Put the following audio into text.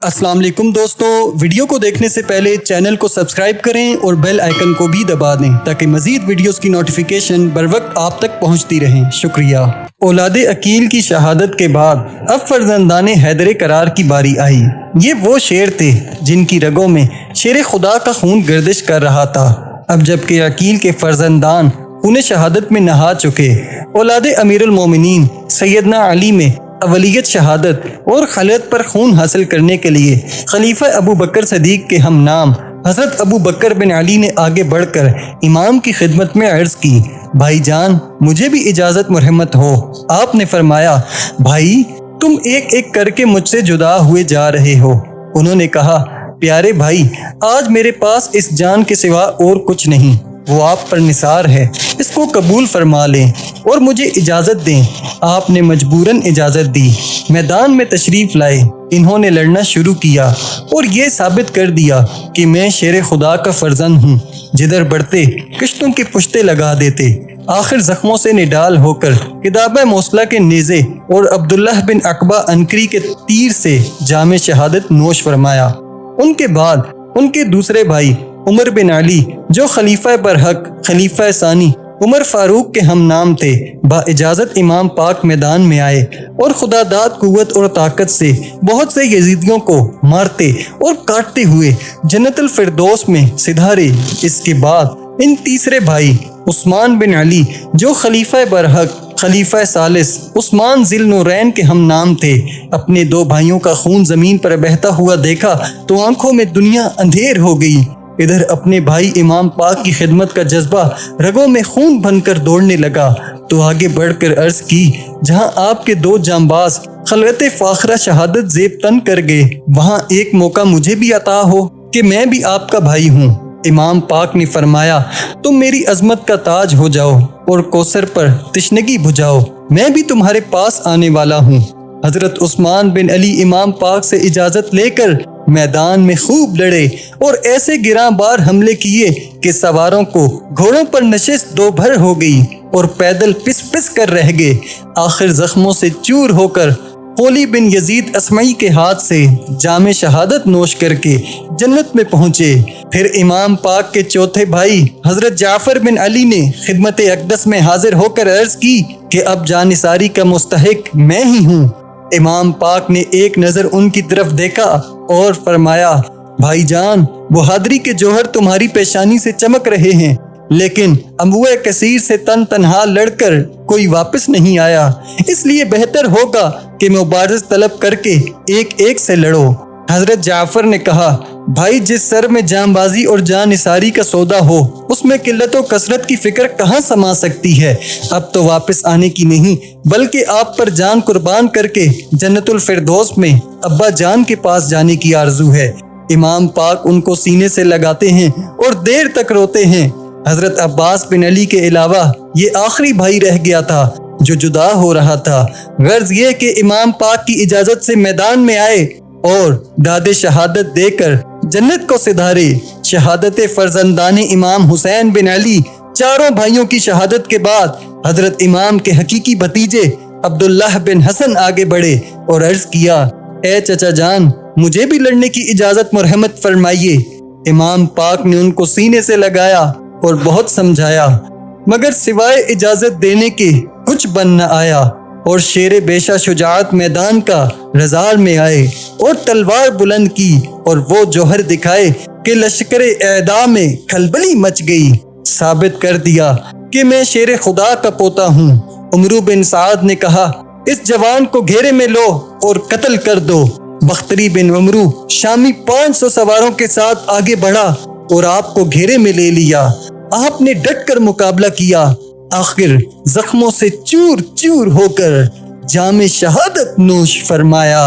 अस्सलाम वालेकुम दोस्तों, वीडियो को देखने से पहले चैनल को सब्सक्राइब करें और बेल आइकन को भी दबा दें ताकि मज़ीद वीडियोस की नोटिफिकेशन बर वक्त आप तक पहुंचती रहें। शुक्रिया। औलाद अकील की शहादत के बाद अब फर्जंदान हैदर करार की बारी आई। ये वो शेर थे जिनकी रगों में शेर खुदा का खून गर्दिश कर रहा था। अब जबकि अकील के फर्जंदान उन्हें शहादत में नहा चुके, औलाद अमीरुल मोमिनीन सैयदना अली में अवलियत शहादत और खलत पर खून हासिल करने के लिए खलीफा अबू बकर सदीक के हम नाम हज़रत अबू बकर बिन अली ने आगे बढ़कर इमाम की खिदमत में अर्ज़ की, भाई जान मुझे भी इजाज़त मुरहमत हो। आपने फरमाया, भाई तुम एक एक करके मुझसे जुदा हुए जा रहे हो। उन्होंने कहा, प्यारे भाई आज मेरे पास इस जान के सिवा और कुछ नहीं, वो आप पर निसार है, इसको कबूल फरमा लें और मुझे इजाज़त दें। आपने मजबूरन इजाज़त दी। मैदान में तशरीफ़ लाए, इन्होंने लड़ना शुरू किया और ये साबित कर दिया कि मैं शेर खुदा का फर्जंद हूँ। जिधर बढ़ते किश्तों की पुश्ते लगा देते, आखिर जख्मों से निडाल होकर किताब मौसला के नेज़े और अब्दुल्लाह बिन अकबा अनकरी के तीर से जामे शहादत नोश फरमाया। उनके बाद उनके दूसरे भाई उमर बिन अली जो खलीफा बरहक खलीफा सानी उमर फारूक के हम नाम थे, बाइजाज़त इमाम पाक मैदान में आए और खुदादाद कुव्वत और ताकत से बहुत से यजीदियों को मारते और काटते हुए जन्नतुल फिरदौस में सिधारे। इसके बाद इन तीसरे भाई उस्मान बिन अली जो खलीफा बरहक खलीफा सालिस उस्मान जिल नूरैन के हम नाम थे, अपने दो भाइयों का खून ज़मीन पर बहता हुआ देखा तो आंखों में दुनिया अंधेर हो गई। इधर अपने भाई इमाम पाक की खिदमत का जज्बा रगों में खून बनकर दौड़ने लगा तो आगे बढ़कर अर्ज की, जहां आपके दो जांबाज खलवत फाखरा शहादत जेब तन कर गए, वहां एक मौका मुझे भी अता हो कि मैं भी आपका भाई हूँ। इमाम पाक ने फरमाया, तुम मेरी अजमत का ताज हो जाओ और कौसर पर तिश्नगी बुझाओ, मैं भी तुम्हारे पास आने वाला हूँ। हजरत उस्मान बिन अली इमाम पाक से इजाज़त लेकर मैदान में खूब लड़े और ऐसे गिरां बार हमले किए कि सवारों को घोड़ों पर नशिस्त दो भर हो गई और पैदल पिस पिस कर रह गए। आखिर जख्मों से चूर होकर होली बिन यजीद असमई के हाथ से जामे शहादत नोश करके जन्नत में पहुँचे। फिर इमाम पाक के चौथे भाई हजरत जाफर बिन अली ने खिदमत अक़दस में हाजिर होकर अर्ज की कि अब जानिसारी का मुस्तहिक मैं ही हूँ। इमाम पाक ने एक नज़र उनकी तरफ देखा और फरमाया, भाईजान बहादुरी के जौहर तुम्हारी पेशानी से चमक रहे हैं, लेकिन अबुए कसीर से तन तनहा लड़कर कोई वापस नहीं आया, इसलिए बेहतर होगा कि मुबारज़ तलब करके एक एक से लड़ो। हजरत जाफर ने कहा, भाई जिस सर में जांबाजी और जान निसारी का सौदा हो उसमें किल्लत और कसरत की फिक्र कहाँ समा सकती है। अब तो वापस आने की नहीं बल्कि आप पर जान कुर्बान करके जन्नतुल फिरदौस में अब्बा जान के पास जाने की आरजू है। इमाम पाक उनको सीने से लगाते हैं और देर तक रोते हैं। हजरत अब्बास बिन अली के अलावा ये आखिरी भाई रह गया था जो जुदा हो रहा था। गर्ज ये कि इमाम पाक की इजाज़त से मैदान में आए और दादे शहादत देकर जन्नत को सिधारे। शहादत फर्जंदान इमाम हुसैन बिन अली चारों भाइयों की शहादत के बाद हजरत इमाम के हकीकी भतीजे अब्दुल्लाह बिन हसन आगे बढ़े और अर्ज किया, ए चचा जान मुझे भी लड़ने की इजाज़त मुरहमत फरमाइए। इमाम पाक ने उनको सीने से लगाया और बहुत समझाया, मगर सिवाय इजाज़त देने के कुछ बन न आया और शेर बेशा शुजाअत मैदान का रज़ाल में आए और तलवार बुलंद की और वो जौहर दिखाए कि लश्कर एदा में खलबली मच गई। साबित कर दिया कि मैं शेर खुदा का पोता हूँ। उमरू बिन साद ने कहा, इस जवान को घेरे में लो और कत्ल कर दो। बख्तरी बिन उमरू शामी 500 सवारों के साथ आगे बढ़ा और आपको घेरे में ले लिया। आपने डट कर मुकाबला किया, आखिर जख्मों से चूर चूर होकर जामे शहादत नोश फरमाया।